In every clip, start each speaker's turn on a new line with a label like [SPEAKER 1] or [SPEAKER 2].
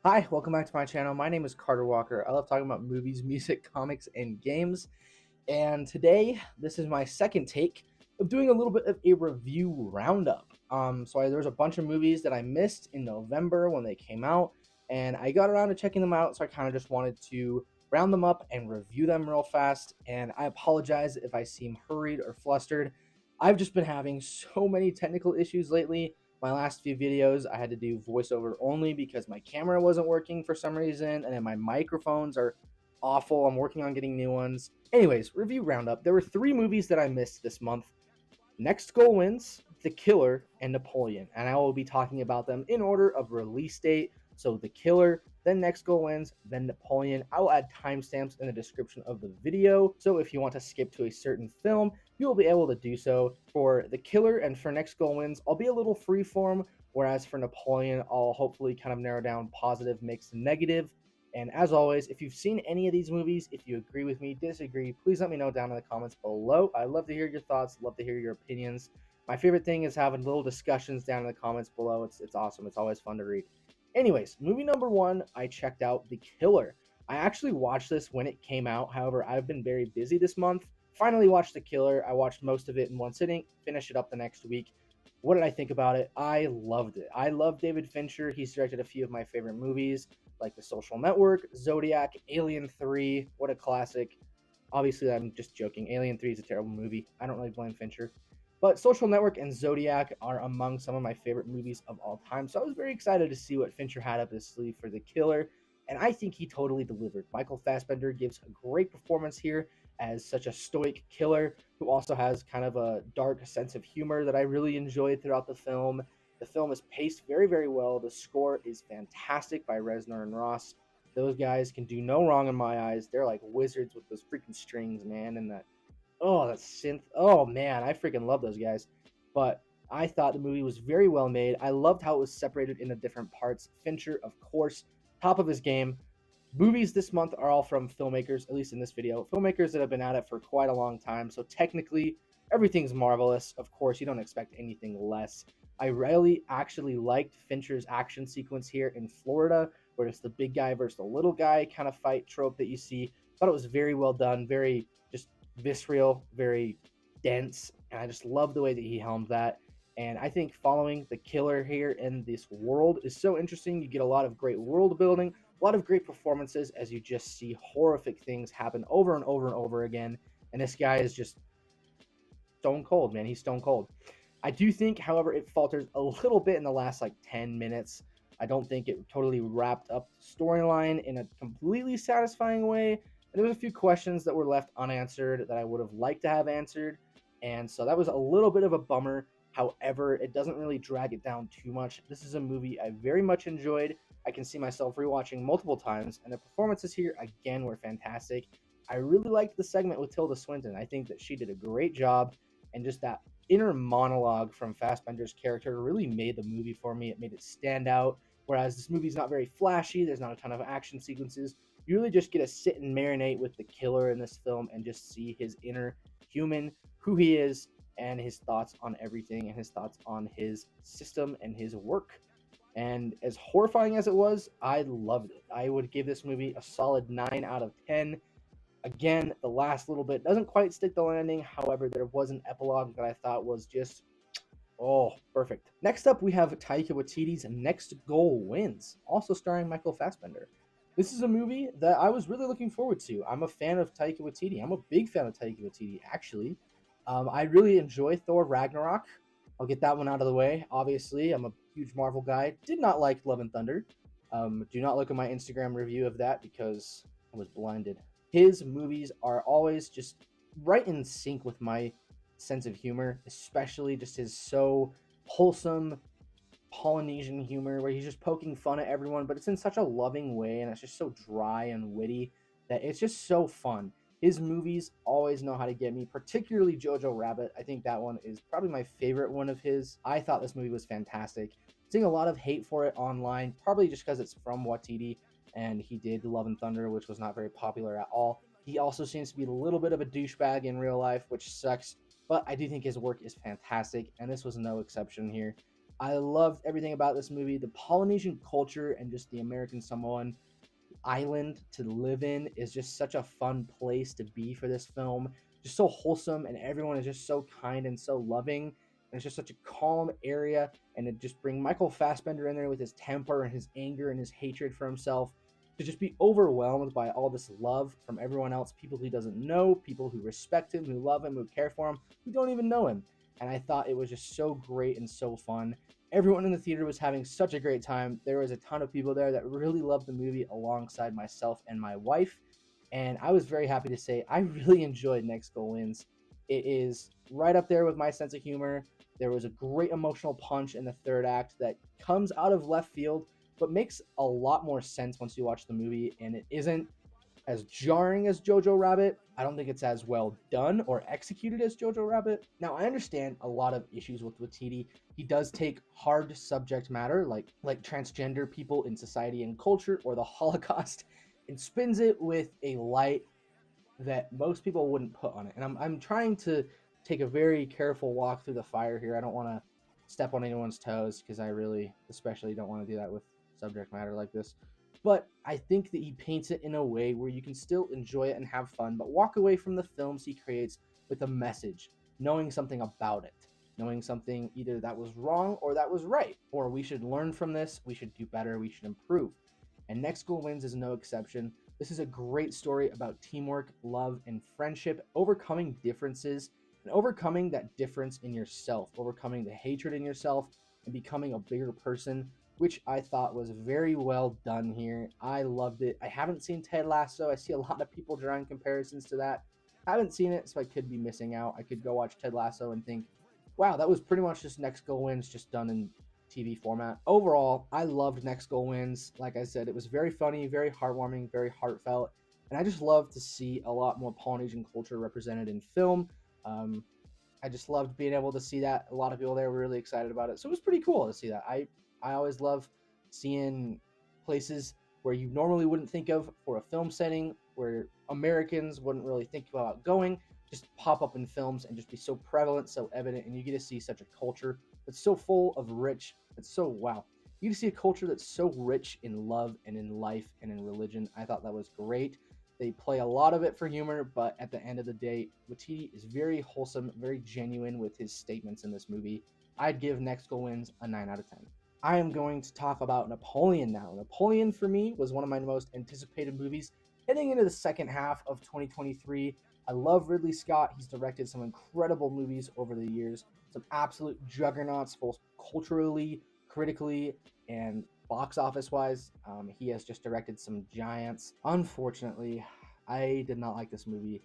[SPEAKER 1] Hi, welcome back to my channel. My name is Carter Walker. I love talking about movies, music, comics, and games. And today, this is my second take of doing a little bit of a review roundup. There's a bunch of movies that I missed in November when they came out, and I got around to checking them out, so I kind of just wanted to round them up and review them real fast. And I apologize if I seem hurried or flustered. I've just been having so many technical issues lately. My last few videos, I had to do voiceover only because my camera wasn't working for some reason, and then my microphones are awful. I'm working on getting new ones. Anyways, review roundup. There were three movies that I missed this month: Next Goal Wins, The Killer, and Napoleon. And I will be talking about them in order of release date. So The Killer, then Next Goal Wins, then Napoleon. I will add timestamps in the description of the video. So if you want to skip to a certain film, you will be able to do so. For The Killer and for Next Goal Wins, I'll be a little freeform, whereas for Napoleon, I'll hopefully kind of narrow down positive, mixed, and negative. And as always, if you've seen any of these movies, if you agree with me, disagree, please let me know down in the comments below. I'd love to hear your thoughts, love to hear your opinions. My favorite thing is having little discussions down in the comments below. It's awesome. It's always fun to read. Anyways, movie number one, I checked out The Killer. I actually watched this when it came out. However, I've been very busy this month. Finally watched The Killer. I watched most of it in one sitting, finished it up the next week. What did I think about it? I loved it. I love David Fincher. He's directed a few of my favorite movies, like The Social Network, Zodiac, Alien 3. What a classic. Obviously, I'm just joking. Alien 3 is a terrible movie. I don't really blame Fincher. But Social Network and Zodiac are among some of my favorite movies of all time. So I was very excited to see what Fincher had up his sleeve for The Killer. And I think he totally delivered. Michael Fassbender gives a great performance here as such a stoic killer who also has kind of a dark sense of humor that I really enjoyed throughout the film. The film is paced very, very well. The score is fantastic by Reznor and Ross. Those guys can do no wrong in my eyes. They're like wizards with those freaking strings, man, and that synth. Oh man, I freaking love those guys. But I thought the movie was very well made. I loved how it was separated into different parts. Fincher, of course, top of his game. Movies this month are all from filmmakers, at least in this video. Filmmakers that have been at it for quite a long time. So technically, everything's marvelous. Of course, you don't expect anything less. I really actually liked Fincher's action sequence here in Florida, where it's the big guy versus the little guy kind of fight trope that you see. Thought it was very well done, very just visceral, very dense, and I just love the way that he helmed that. And I think following the killer here in this world is so interesting. You get a lot of great world building, a lot of great performances as you just see horrific things happen over and over and over again. And this guy is just stone cold, man. He's stone cold. I do think, however, it falters a little bit in the last like 10 minutes. I don't think it totally wrapped up the storyline in a completely satisfying way. And there was a few questions that were left unanswered that I would have liked to have answered. And so that was a little bit of a bummer. However, it doesn't really drag it down too much. This is a movie I very much enjoyed. I can see myself rewatching multiple times, and the performances here, again, were fantastic. I really liked the segment with Tilda Swinton. I think that she did a great job, and just that inner monologue from Fassbender's character really made the movie for me. It made it stand out. Whereas this movie's not very flashy, there's not a ton of action sequences. You really just get to sit and marinate with the killer in this film and just see his inner human, who he is, and his thoughts on everything, and his thoughts on his system and his work. And as horrifying as it was, I loved it. I would give this movie a solid 9 out of 10. Again, the last little bit doesn't quite stick the landing. However, there was an epilogue that I thought was just, oh, perfect. Next up, we have Taika Waititi's Next Goal Wins, also starring Michael Fassbender. This is a movie that I was really looking forward to. I'm a fan of Taika Waititi. I'm a big fan of Taika Waititi, actually. I really enjoy Thor Ragnarok. I'll get that one out of the way. Obviously, I'm a huge Marvel guy. Did not like Love and Thunder. Do not look at my Instagram review of that because I was blinded. His movies are always just right in sync with my sense of humor, especially just his so wholesome Polynesian humor where he's just poking fun at everyone, but it's in such a loving way, and it's just so dry and witty that it's just so fun. His movies always know how to get me, particularly Jojo Rabbit. I think that one is probably my favorite one of his. I thought this movie was fantastic. Seeing a lot of hate for it online, probably just because it's from Waititi, and he did Love and Thunder, which was not very popular at all. He also seems to be a little bit of a douchebag in real life, which sucks, but I do think his work is fantastic, and this was no exception here. I loved everything about this movie. The Polynesian culture and just the American Samoan island to live in is just such a fun place to be for this film. Just so wholesome, and everyone is just so kind and so loving. And it's just such a calm area, and it just bring Michael Fassbender in there with his temper and his anger and his hatred for himself to just be overwhelmed by all this love from everyone else, people he doesn't know, people who respect him, who love him, who care for him, who don't even know him. And I thought it was just so great and so fun. Everyone in the theater was having such a great time. There was a ton of people there that really loved the movie alongside myself and my wife. And I was very happy to say I really enjoyed Next Goal Wins. It is right up there with my sense of humor. There was a great emotional punch in the third act that comes out of left field, but makes a lot more sense once you watch the movie, and it isn't as jarring as Jojo Rabbit. I don't think it's as well done or executed as Jojo Rabbit. Now, I understand a lot of issues with Waititi. He does take hard subject matter like transgender people in society and culture or the Holocaust and spins it with a light that most people wouldn't put on it. And I'm trying to take a very careful walk through the fire here. I don't want to step on anyone's toes because I really especially don't want to do that with subject matter like this. But I think that he paints it in a way where you can still enjoy it and have fun, but walk away from the films he creates with a message, knowing something about it, knowing something either that was wrong or that was right, or we should learn from this, we should do better, we should improve. And Next Goal Wins is no exception. This is a great story about teamwork, love, and friendship, overcoming differences, and overcoming that difference in yourself, overcoming the hatred in yourself, and becoming a bigger person, which I thought was very well done here. I loved it. I haven't seen Ted Lasso. I see a lot of people drawing comparisons to that. I haven't seen it, so I could be missing out. I could go watch Ted Lasso and think, wow, that was pretty much just Next Goal Wins, just done in TV format. Overall, I loved Next Goal Wins. Like I said, it was very funny, very heartwarming, very heartfelt, and I just love to see a lot more Polynesian culture represented in film. I just loved being able to see that. A lot of people there were really excited about it, so it was pretty cool to see that. I always love seeing places where you normally wouldn't think of for a film setting, where Americans wouldn't really think about going, just pop up in films and just be so prevalent, so evident, and you get to see such a culture that's so full of rich, it's so wow. You get to see a culture that's so rich in love and in life and in religion. I thought that was great. They play a lot of it for humor, but at the end of the day, Waititi is very wholesome, very genuine with his statements in this movie. I'd give Next Goal Wins a 9 out of 10. I am going to talk about Napoleon now. Napoleon, for me, was one of my most anticipated movies heading into the second half of 2023. I love Ridley Scott. He's directed some incredible movies over the years, some absolute juggernauts, both culturally, critically, and box office wise. He has just directed some giants. Unfortunately, I did not like this movie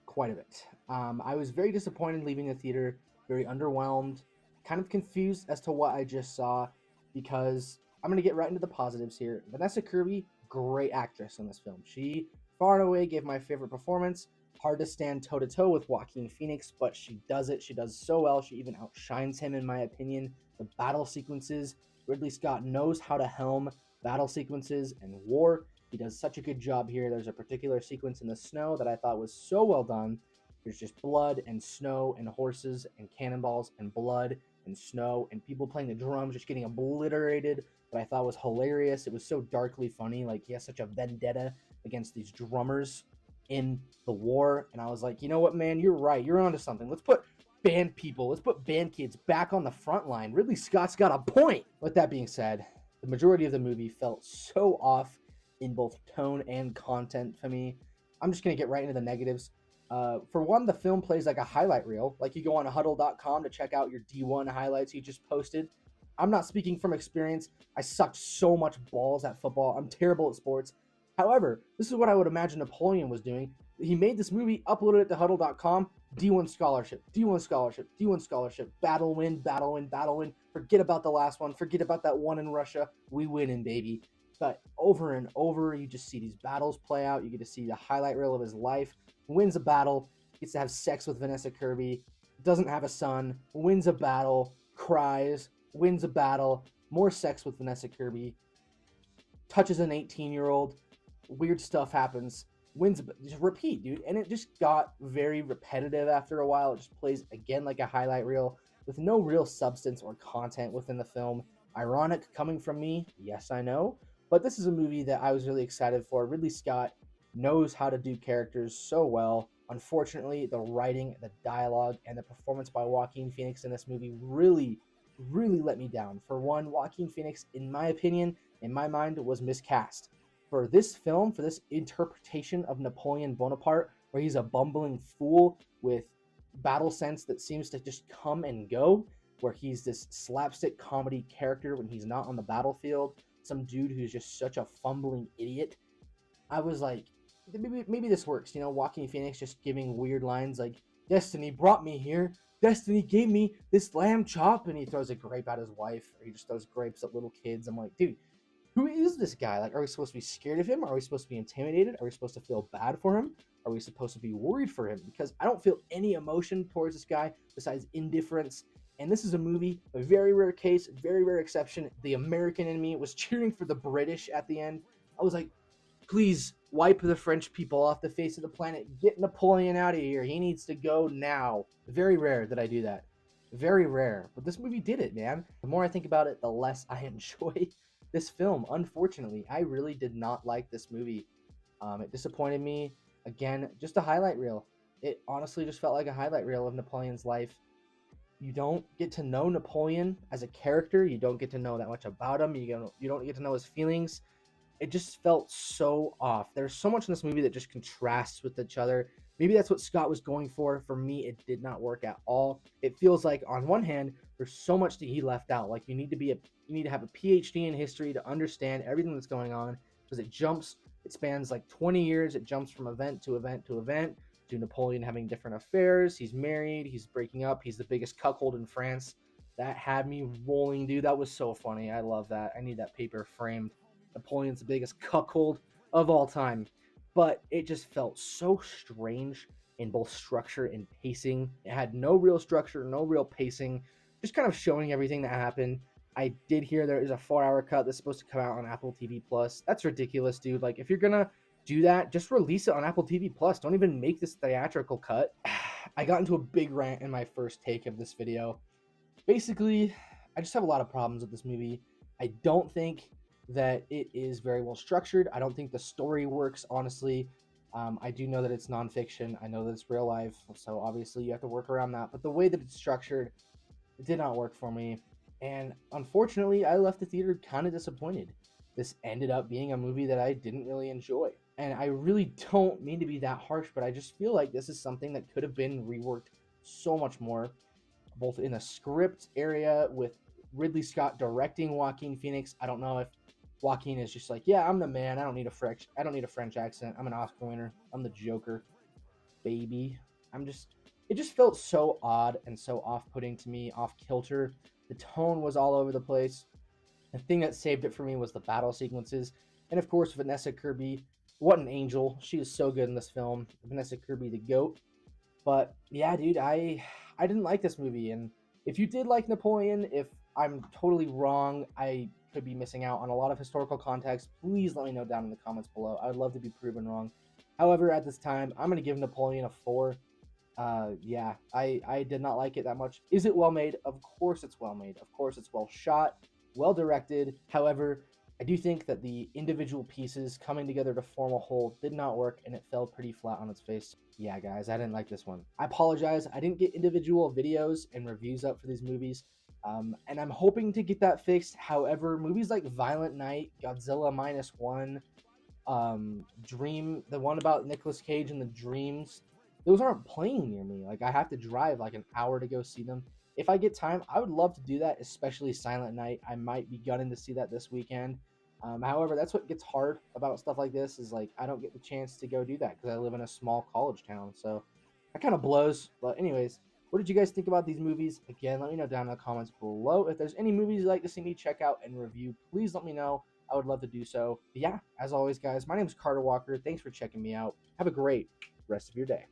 [SPEAKER 1] quite a bit. I was very disappointed leaving the theater, very underwhelmed, kind of confused as to what I just saw, because I'm going to get right into the positives here. Vanessa Kirby, great actress in this film. She far and away gave my favorite performance. Hard to stand toe-to-toe with Joaquin Phoenix, but she does it. She does so well. She even outshines him, in my opinion. The battle sequences, Ridley Scott knows how to helm battle sequences and war. He does such a good job here. There's a particular sequence in the snow that I thought was so well done. There's just blood and snow and horses and cannonballs and blood and snow and people playing the drums just getting obliterated, that I thought was hilarious. It was so darkly funny. Like, he has such a vendetta against these drummers in the war, and I was like, you know what, man, you're right. You're onto something. Let's put band people, let's put band kids back on the front line. Ridley Scott's got a point. With that being said, the majority of the movie felt so off in both tone and content for me. I'm just going to get right into the negatives. For one, the film plays like a highlight reel. Like, you go on huddle.com to check out your D1 highlights you just posted. I'm not speaking from experience. I sucked so much balls at football. I'm terrible at sports. However, this is what I would imagine Napoleon was doing. He made this movie, uploaded it to huddle.com, D1 scholarship, D1 scholarship, D1 scholarship, battle win, battle win, battle win. Forget about the last one. Forget about that one in Russia. We winning, baby. But over and over, you just see these battles play out. You get to see the highlight reel of his life. Wins a battle, gets to have sex with Vanessa Kirby, doesn't have a son, wins a battle, cries, wins a battle, more sex with Vanessa Kirby, touches an 18-year-old, weird stuff happens, wins, just repeat, dude. And it just got very repetitive after a while. It just plays again like a highlight reel. with no real substance or content within the film. Ironic coming from me, yes, I know, but this is a movie that I was really excited for. Ridley Scott knows how to do characters so well. Unfortunately, the writing, the dialogue, and the performance by Joaquin Phoenix in this movie really let me down. For one, Joaquin Phoenix, in my opinion, in my mind, was miscast. For this film, for this interpretation of Napoleon Bonaparte, where he's a bumbling fool with battle sense that seems to just come and go, where he's this slapstick comedy character when he's not on the battlefield, some dude who's just such a fumbling idiot. I was like, maybe this works. You know, Joaquin Phoenix just giving weird lines like, Destiny brought me here. Destiny gave me this lamb chop. And he throws a grape at his wife, or he just throws grapes at little kids. I'm like, dude, who is this guy? Like, are we supposed to be scared of him? Are we supposed to be intimidated? Are we supposed to feel bad for him? Are we supposed to be worried for him? Because I don't feel any emotion towards this guy besides indifference. And this is a movie, a very rare case, very rare exception. The American in me was cheering for the British at the end. I was like, please wipe the French people off the face of the planet. Get Napoleon out of here. He needs to go now. Very rare that I do that. Very rare. But this movie did it, man. The more I think about it, the less I enjoy this film. Unfortunately, I really did not like this movie. It disappointed me. Again, just a highlight reel. It honestly just felt like a highlight reel of Napoleon's life. You don't get to know Napoleon as a character. You don't get to know that much about him. You don't get to know his feelings. It just felt so off. There's so much in this movie that just contrasts with each other. Maybe that's what Scott was going for. For me, it did not work at all. It feels like on one hand, there's so much that he left out. Like you need to have a PhD in history to understand everything that's going on, because it spans like 20 years. It jumps from event to event to event, to Napoleon having different affairs. He's married, he's breaking up, he's the biggest cuckold in France. That had me rolling, dude. That was so funny. I love that. I need that paper framed. Napoleon's the biggest cuckold of all time. But it just felt so strange in both structure and pacing. It had no real structure, no real pacing, just kind of showing everything that happened. I did hear there is a 4-hour cut that's supposed to come out on Apple TV Plus. That's ridiculous, dude. Like, if you're gonna do that, just release it on Apple TV Plus. Don't even make this theatrical cut. I got into a big rant in my first take of this video. Basically, I just have a lot of problems with this movie. I don't think that it is very well structured. I don't think the story works, honestly. I do know that it's nonfiction. I know that it's real life, so obviously you have to work around that. But the way that it's structured, it did not work for me. And unfortunately, I left the theater kind of disappointed. This ended up being a movie that I didn't really enjoy. And I really don't mean to be that harsh, but I just feel like this is something that could have been reworked so much more, both in the script area with Ridley Scott directing Joaquin Phoenix. I don't know if Joaquin is just like, yeah, I'm the man. I don't need a French accent. I'm an Oscar winner. I'm the Joker, baby. It just felt so odd and so off-putting to me, off kilter. The tone was all over the place. The thing that saved it for me was the battle sequences. And of course, Vanessa Kirby. What an angel. She is so good in this film. Vanessa Kirby, the GOAT. But yeah, dude, I didn't like this movie. And if you did like Napoleon, if I'm totally wrong, I could be missing out on a lot of historical context, please let me know down in the comments below. I would love to be proven wrong. However, at this time, I'm going to give Napoleon a 4. Yeah, I did not like it that much. Is it well made? Of course it's well made. Of course it's well shot, well directed. However, I do think that the individual pieces coming together to form a whole did not work, and it fell pretty flat on its face. Yeah, guys, I didn't like this one. I apologize. I didn't get individual videos and reviews up for these movies, and I'm hoping to get that fixed. However, movies like Violent Night, Godzilla Minus One, Dream, the one about Nicolas Cage and the dreams, those aren't playing near me. Like, I have to drive like an hour to go see them. If I get time, I would love to do that, especially Silent Night. I might be gunning to see that this weekend. However, that's what gets hard about stuff like this, is like I don't get the chance to go do that because I live in a small college town. So that kind of blows. But anyways, what did you guys think about these movies? Again, let me know down in the comments below. If there's any movies you'd like to see me check out and review, please let me know. I would love to do so. But yeah, as always, guys, my name is Carter Walker. Thanks for checking me out. Have a great rest of your day.